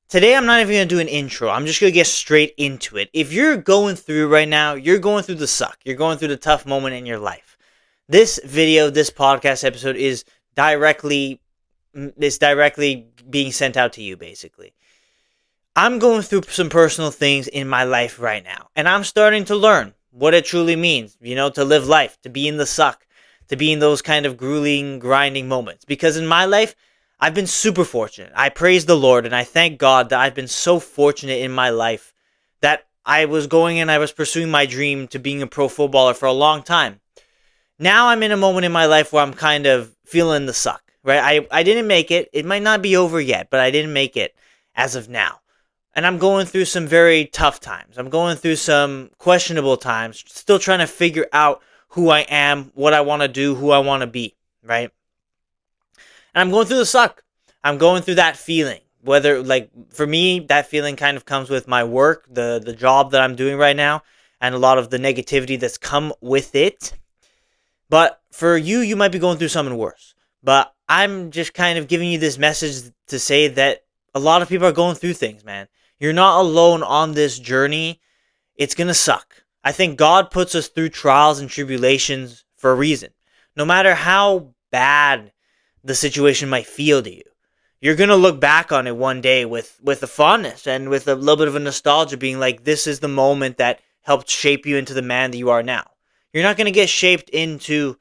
Today, I'm not even going to do an intro. I'm just going to get straight into it. If you're going through right now, you're going through the suck. You're going through the tough moment in your life. This video, this podcast episode is directly being sent out to you, basically. I'm going through some personal things in my life right now, and I'm starting to learn what it truly means, to live life, to be in the suck, to be in those kind of grueling, grinding moments. Because in my life, I've been super fortunate. I praise the Lord and I thank God that I've been so fortunate in my life that I was pursuing my dream to being a pro footballer for a long time. Now I'm in a moment in my life where I'm kind of feeling the suck, right? I didn't make it. It might not be over yet, but I didn't make it as of now. And I'm going through some very tough times. I'm going through some questionable times, still trying to figure out who I am, what I want to do, who I want to be, right? And I'm going through the suck. I'm going through that feeling. Whether, for me, that feeling kind of comes with my work, the job that I'm doing right now, and a lot of the negativity that's come with it. But for you, you might be going through something worse. But I'm just kind of giving you this message to say that a lot of people are going through things, man. You're not alone on this journey. It's going to suck. I think God puts us through trials and tribulations for a reason. No matter how bad the situation might feel to you, you're going to look back on it one day with a fondness and with a little bit of a nostalgia, being like, this is the moment that helped shape you into the man that you are now. You're not going to get shaped into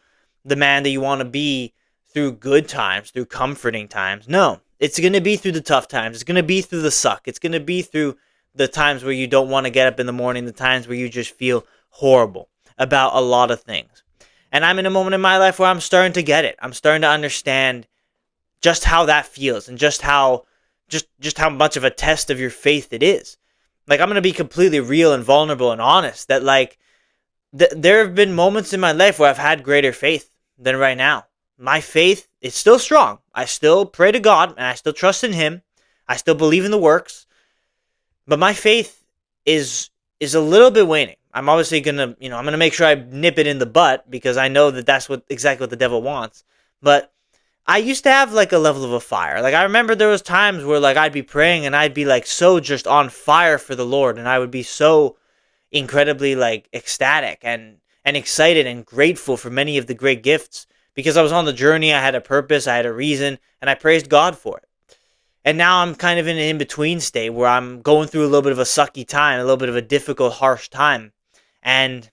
the man that you want to be through good times, through comforting times. No, it's going to be through the tough times. It's going to be through the suck. It's going to be through the times where you don't want to get up in the morning, the times where you just feel horrible about a lot of things. And I'm in a moment in my life where I'm starting to get it. I'm starting to understand just how that feels and just how much of a test of your faith it is. I'm going to be completely real and vulnerable and honest that there have been moments in my life where I've had greater faith than right now. My faith is still strong. I still pray to God and I still trust in Him. I still believe in the works. But my faith is a little bit waning. I'm obviously going to, I'm going to make sure I nip it in the butt because I know that that's exactly what the devil wants. But I used to have a level of a fire. I remember there was times where I'd be praying and I'd be so just on fire for the Lord, and I would be so incredibly ecstatic and excited and grateful for many of the great gifts because I was on the journey. I had a purpose, I had a reason, and I praised God for it. And now I'm kind of in an in-between state where I'm going through a little bit of a sucky time, a little bit of a difficult, harsh time. And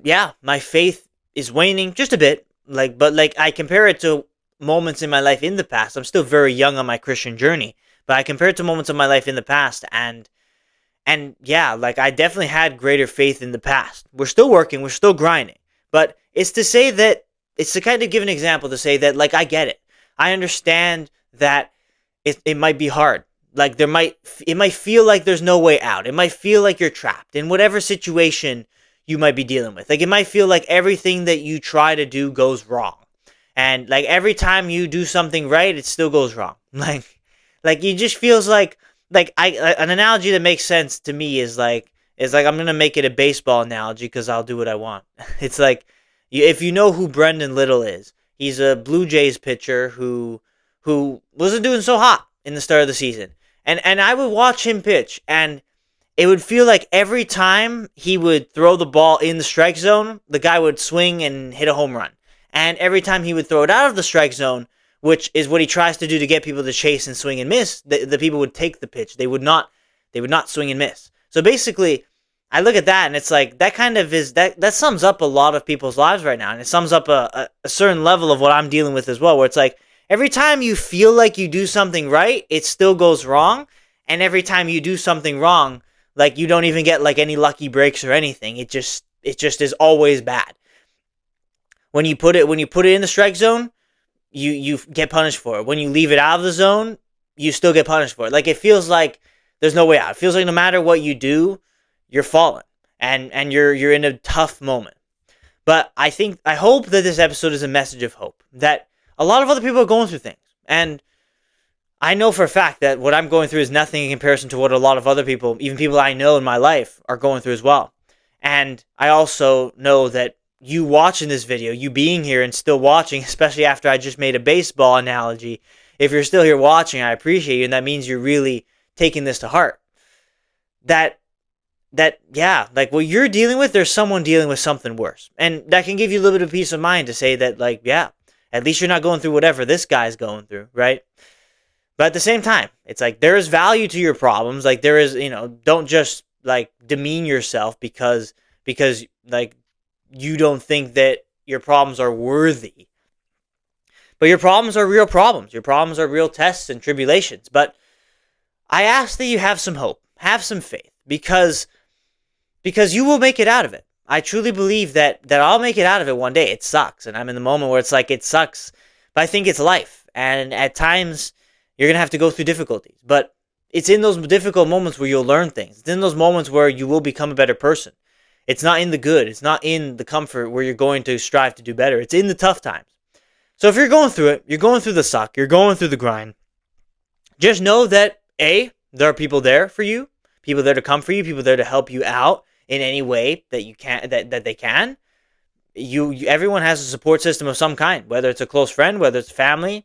yeah, my faith is waning just a bit. But I compare it to moments in my life in the past. I'm still very young on my Christian journey, but I compare it to moments of my life in the past. And yeah, I definitely had greater faith in the past. We're still working, we're still grinding. But it's to kind of give an example to say that, I get it. I understand that it might be hard. It might feel like there's no way out. It might feel like you're trapped in whatever situation you might be dealing with. It might feel like everything that you try to do goes wrong. And every time you do something right, it still goes wrong. It just feels an analogy that makes sense to me is I'm going to make it a baseball analogy because I'll do what I want. It's if you know who Brendan Little is, he's a Blue Jays pitcher who wasn't doing so hot in the start of the season. And I would watch him pitch, and it would feel like every time he would throw the ball in the strike zone, the guy would swing and hit a home run. And every time he would throw it out of the strike zone, which is what he tries to do to get people to chase and swing and miss, the people would take the pitch. They would not swing and miss. So basically, I look at that and it's that kind of is that sums up a lot of people's lives right now, and it sums up a certain level of what I'm dealing with as well, where it's every time you feel like you do something right, it still goes wrong, and every time you do something wrong, you don't even get any lucky breaks or anything. It just is always bad. When you put it in the strike zone, you get punished for it. When you leave it out of the zone, you still get punished for it. It feels like there's no way out. It feels like no matter what you do, you're falling and you're in a tough moment. But I hope that this episode is a message of hope, that a lot of other people are going through things. And I know for a fact that what I'm going through is nothing in comparison to what a lot of other people, even people I know in my life, are going through as well. And I also know that you watching this video, you being here and still watching, especially after I just made a baseball analogy, if you're still here watching, I appreciate you, and that means you're really taking this to heart. Yeah, like what you're dealing with, there's someone dealing with something worse. And that can give you a little bit of peace of mind to say that, like, yeah, at least you're not going through whatever this guy's going through, right? But at the same time, it's like there is value to your problems. Like there is, don't just like demean yourself because like you don't think that your problems are worthy. But your problems are real problems. Your problems are real tests and tribulations. But I ask that you have some hope, have some faith, because you will make it out of it. I truly believe that I'll make it out of it one day. It sucks, and I'm in the moment where it's like it sucks, but I think it's life. And at times, you're going to have to go through difficulties. But it's in those difficult moments where you'll learn things. It's in those moments where you will become a better person. It's not in the good. It's not in the comfort where you're going to strive to do better. It's in the tough times. So if you're going through it, you're going through the suck, you're going through the grind, just know that, A, there are people there for you, people there to comfort you, people there to help you out in any way that you can, that they can. Everyone has a support system of some kind, whether it's a close friend, whether it's family.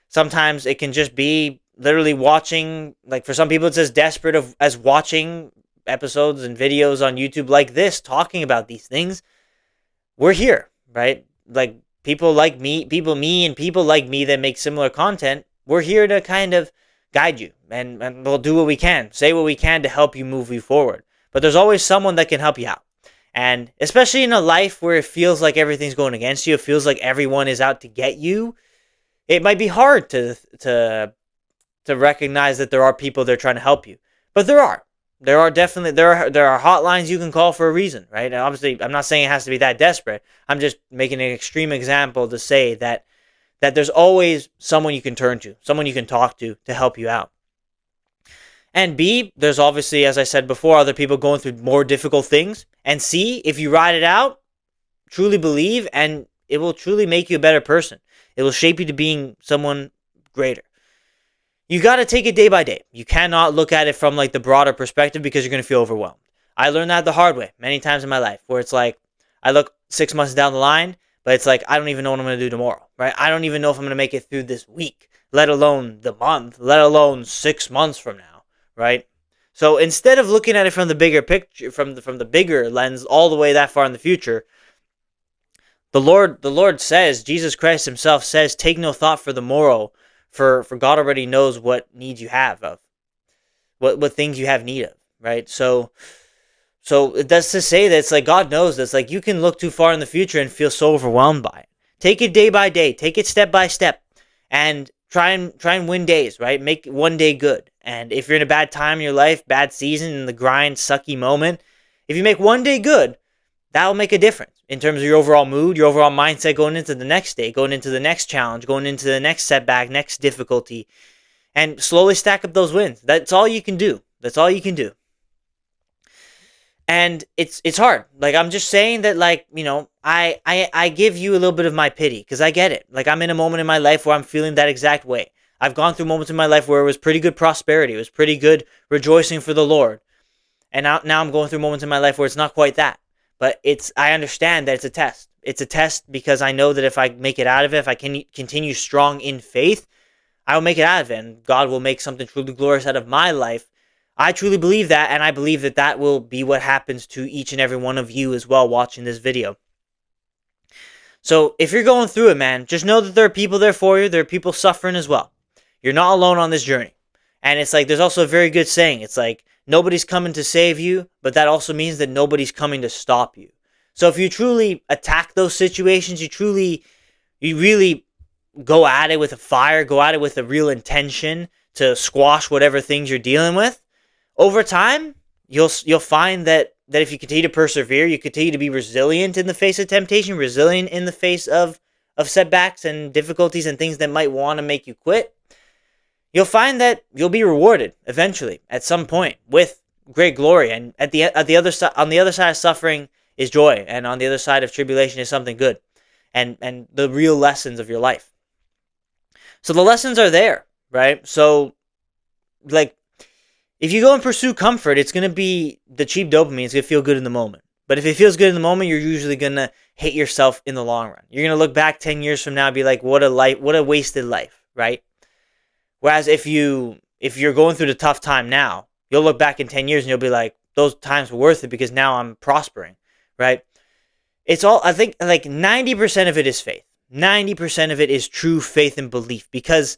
Sometimes it can just be literally watching, like for some people it's as desperate as watching episodes and videos on YouTube like this, talking about these things. We're here, right? Like people like me and people like me that make similar content, we're here to kind of guide you, and we'll do what we can, say what we can to help you move you forward. But there's always someone that can help you out. And especially in a life where it feels like everything's going against you, it feels like everyone is out to get you, it might be hard to recognize that there are people that are trying to help you. But there are definitely hotlines you can call for a reason, right? And obviously, I'm not saying it has to be that desperate. I'm just making an extreme example to say that there's always someone you can turn to, someone you can talk to help you out. And B, there's obviously, as I said before, other people going through more difficult things. And C, if you ride it out, truly believe, and it will truly make you a better person. It will shape you to being someone greater. You got to take it day by day. You cannot look at it from like the broader perspective because you're going to feel overwhelmed. I learned that the hard way many times in my life, where it's like I look 6 months down the line, but it's like I don't even know what I'm going to do tomorrow, right? I don't even know if I'm going to make it through this week, let alone the month, let alone 6 months from now, right? So instead of looking at it from the bigger picture, from the bigger lens, all the way that far in the future, the Lord says, Jesus Christ himself says, take no thought for the morrow, for God already knows what needs you have of, what things you have need of, right? So that's to say that it's like God knows this. Like you can look too far in the future and feel so overwhelmed by it. Take it day by day, take it step by step, and try and win days, right? Make one day good. And if you're in a bad time in your life, bad season, in the grind, sucky moment, if you make one day good, that will make a difference in terms of your overall mood, your overall mindset going into the next day, going into the next challenge, going into the next setback, next difficulty, and slowly stack up those wins. That's all you can do. That's all you can do. And it's hard. Like I'm just saying that, like, I give you a little bit of my pity because I get it. Like I'm in a moment in my life where I'm feeling that exact way. I've gone through moments in my life where it was pretty good prosperity. It was pretty good rejoicing for the Lord. And now I'm going through moments in my life where it's not quite that. But I understand that it's a test. It's a test because I know that if I make it out of it, if I can continue strong in faith, I will make it out of it. And God will make something truly glorious out of my life. I truly believe that, and I believe that that will be what happens to each and every one of you as well watching this video. So if you're going through it, man, just know that there are people there for you. There are people suffering as well. You're not alone on this journey. And it's like, there's also a very good saying. It's like, nobody's coming to save you, but that also means that nobody's coming to stop you. So if you truly attack those situations, you really go at it with a fire, go at it with a real intention to squash whatever things you're dealing with, over time, you'll find that if you continue to persevere, you continue to be resilient in the face of temptation, resilient in the face of setbacks and difficulties and things that might want to make you quit, you'll find that you'll be rewarded eventually at some point with great glory. And on the other side of suffering is joy, and on the other side of tribulation is something good, and the real lessons of your life. So the lessons are there, right? So, like, if you go and pursue comfort, it's going to be the cheap dopamine. It's going to feel good in the moment. But if it feels good in the moment, you're usually going to hate yourself in the long run. You're going to look back 10 years from now and be like, what a wasted life, right? Whereas if you're going through the tough time now, you'll look back in 10 years and you'll be like, those times were worth it because now I'm prospering, right? It's all, I think, like 90% of it is faith. 90% of it is true faith and belief, because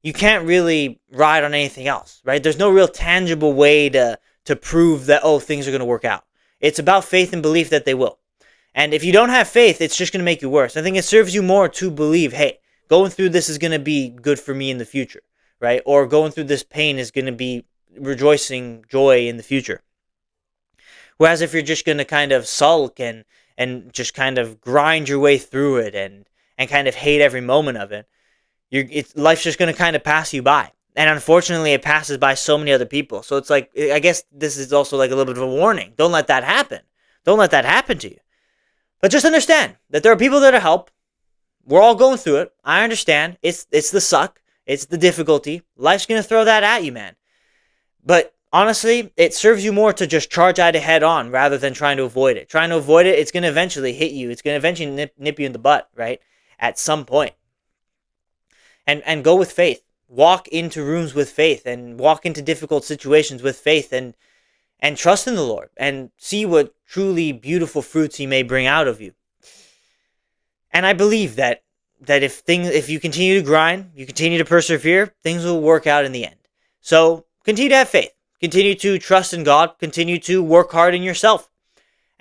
you can't really ride on anything else, right? There's no real tangible way to prove that, oh, things are going to work out. It's about faith and belief that they will. And if you don't have faith, it's just going to make you worse. I think it serves you more to believe, hey, going through this is going to be good for me in the future, right? Or going through this pain is going to be rejoicing joy in the future. Whereas if you're just going to kind of sulk and just kind of grind your way through it and kind of hate every moment of it, life's just going to kind of pass you by. And unfortunately, it passes by so many other people. So it's like, I guess this is also like a little bit of a warning. Don't let that happen. Don't let that happen to you. But just understand that there are people that are help. We're all going through it. I understand. It's the suck. It's the difficulty. Life's going to throw that at you, man. But honestly, it serves you more to just charge at it head on rather than trying to avoid it. Trying to avoid it, it's going to eventually hit you. It's going to eventually nip you in the butt, right? At some point. And go with faith. Walk into rooms with faith and walk into difficult situations with faith and trust in the Lord and see what truly beautiful fruits he may bring out of you. And I believe that if you continue to grind, you continue to persevere, things will work out in the end. So continue to have faith. Continue to trust in God. Continue to work hard in yourself.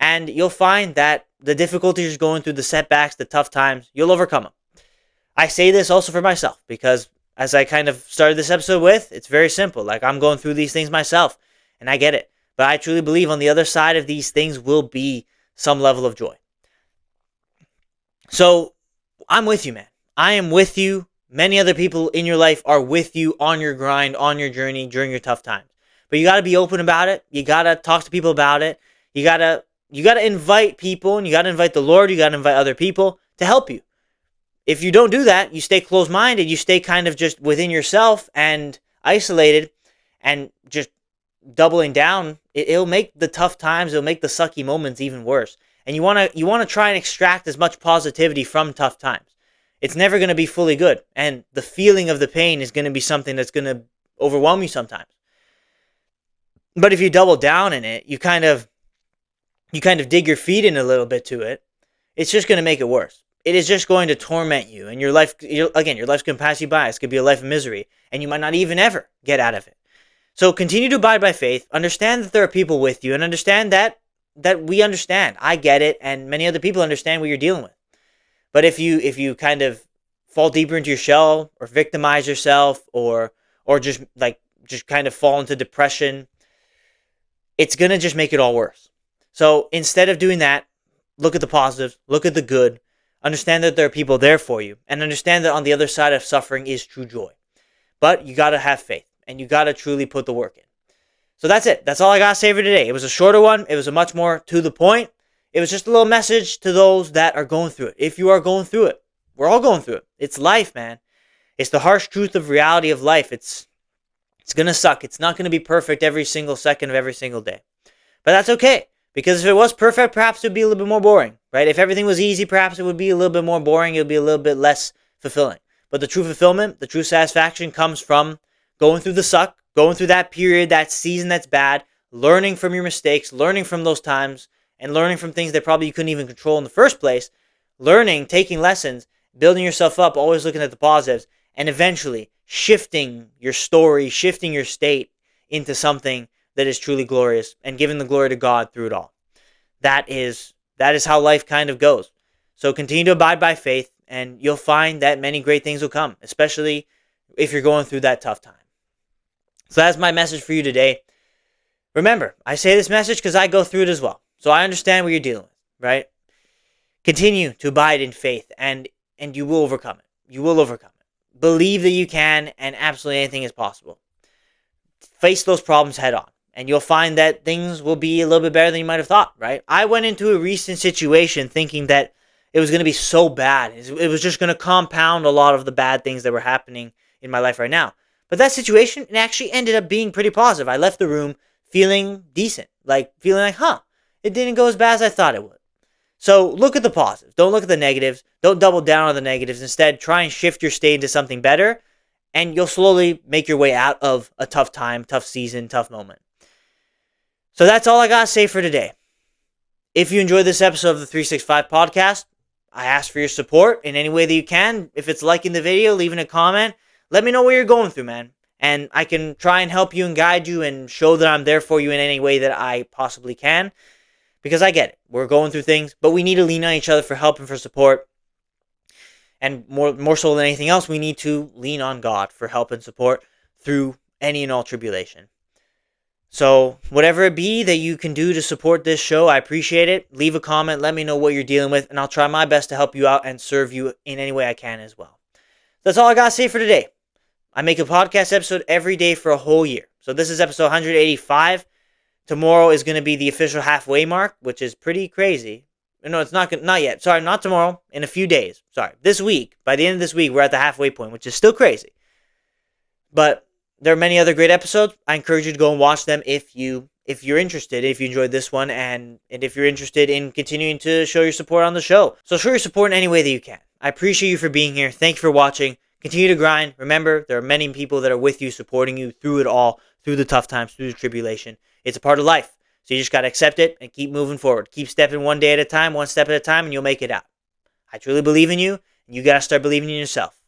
And you'll find that the difficulties you're going through, the setbacks, the tough times, you'll overcome them. I say this also for myself because as I kind of started this episode with, it's very simple. Like, I'm going through these things myself and I get it. But I truly believe on the other side of these things will be some level of joy. So I'm with you, man. I am with you. Many other people in your life are with you on your grind, on your journey during your tough times. But you got to be open about it. You got to talk to people about it. You got to invite people, and you got to invite the Lord. You got to invite other people to help you. If you don't do that, you stay closed-minded. You stay kind of just within yourself and isolated and just doubling down. It'll make the tough times, it'll make the sucky moments even worse. And you want to try and extract as much positivity from tough times. It's never going to be fully good. And the feeling of the pain is going to be something that's going to overwhelm you sometimes. But if you double down in it, you kind of dig your feet in a little bit to it, it's just going to make it worse. It is just going to torment you. And your life's going to pass you by. It's going to be a life of misery. And you might not even ever get out of it. So continue to abide by faith. Understand that there are people with you. And understand that we understand. I get it. And many other people understand what you're dealing with. But if you kind of fall deeper into your shell or victimize yourself or just kind of fall into depression, it's going to just make it all worse. So instead of doing that, look at the positives, look at the good, understand that there are people there for you, and understand that on the other side of suffering is true joy. But you got to have faith, and you got to truly put the work in. So that's it. That's all I got to say for today. It was a shorter one. It was a much more to the point. It was just a little message to those that are going through it. If you are going through it, we're all going through it. It's life, man. It's the harsh truth of reality of life. It's going to suck. It's not going to be perfect every single second of every single day. But that's okay. Because if it was perfect, perhaps it would be a little bit more boring, right? If everything was easy, perhaps it would be a little bit more boring. It would be a little bit less fulfilling. But the true fulfillment, the true satisfaction comes from going through the suck, going through that period, that season that's bad, learning from your mistakes, learning from those times, and learning from things that probably you couldn't even control in the first place, learning, taking lessons, building yourself up, always looking at the positives, and eventually shifting your story, shifting your state into something that is truly glorious and giving the glory to God through it all. That is how life kind of goes. So continue to abide by faith, and you'll find that many great things will come, especially if you're going through that tough time. So that's my message for you today. Remember, I say this message because I go through it as well. So I understand what you're dealing with, right? Continue to abide in faith, and you will overcome it. You will overcome it. Believe that you can, and absolutely anything is possible. Face those problems head on. And you'll find that things will be a little bit better than you might have thought, right? I went into a recent situation thinking that it was going to be so bad. It was just going to compound a lot of the bad things that were happening in my life right now. But that situation, it actually ended up being pretty positive. I left the room feeling decent. Feeling like, it didn't go as bad as I thought it would. So look at the positives. Don't look at the negatives. Don't double down on the negatives. Instead, try and shift your state into something better and you'll slowly make your way out of a tough time, tough season, tough moment. So that's all I got to say for today. If you enjoyed this episode of the 365 podcast, I ask for your support in any way that you can. If it's liking the video, leaving a comment, let me know what you're going through, man. And I can try and help you and guide you and show that I'm there for you in any way that I possibly can. Because I get it. We're going through things, but we need to lean on each other for help and for support. And more so than anything else, we need to lean on God for help and support through any and all tribulation. So whatever it be that you can do to support this show, I appreciate it. Leave a comment, let me know what you're dealing with, and I'll try my best to help you out and serve you in any way I can as well. That's all I got to say for today. I make a podcast episode every day for a whole year. So this is episode 185. Tomorrow is going to be the official halfway mark, which is pretty crazy. No, it's not yet. Sorry, not tomorrow. In a few days. Sorry, this week. By the end of this week, we're at the halfway point, which is still crazy. But there are many other great episodes. I encourage you to go and watch them if you're interested, if you enjoyed this one, and if you're interested in continuing to show your support on the show. So show your support in any way that you can. I appreciate you for being here. Thank you for watching. Continue to grind. Remember, there are many people that are with you, supporting you through it all, through the tough times, through the tribulation. It's a part of life. So you just got to accept it and keep moving forward. Keep stepping one day at a time, one step at a time, and you'll make it out. I truly believe in you, and you got to start believing in yourself.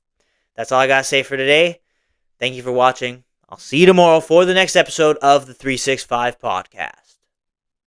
That's all I got to say for today. Thank you for watching. I'll see you tomorrow for the next episode of the 365 podcast.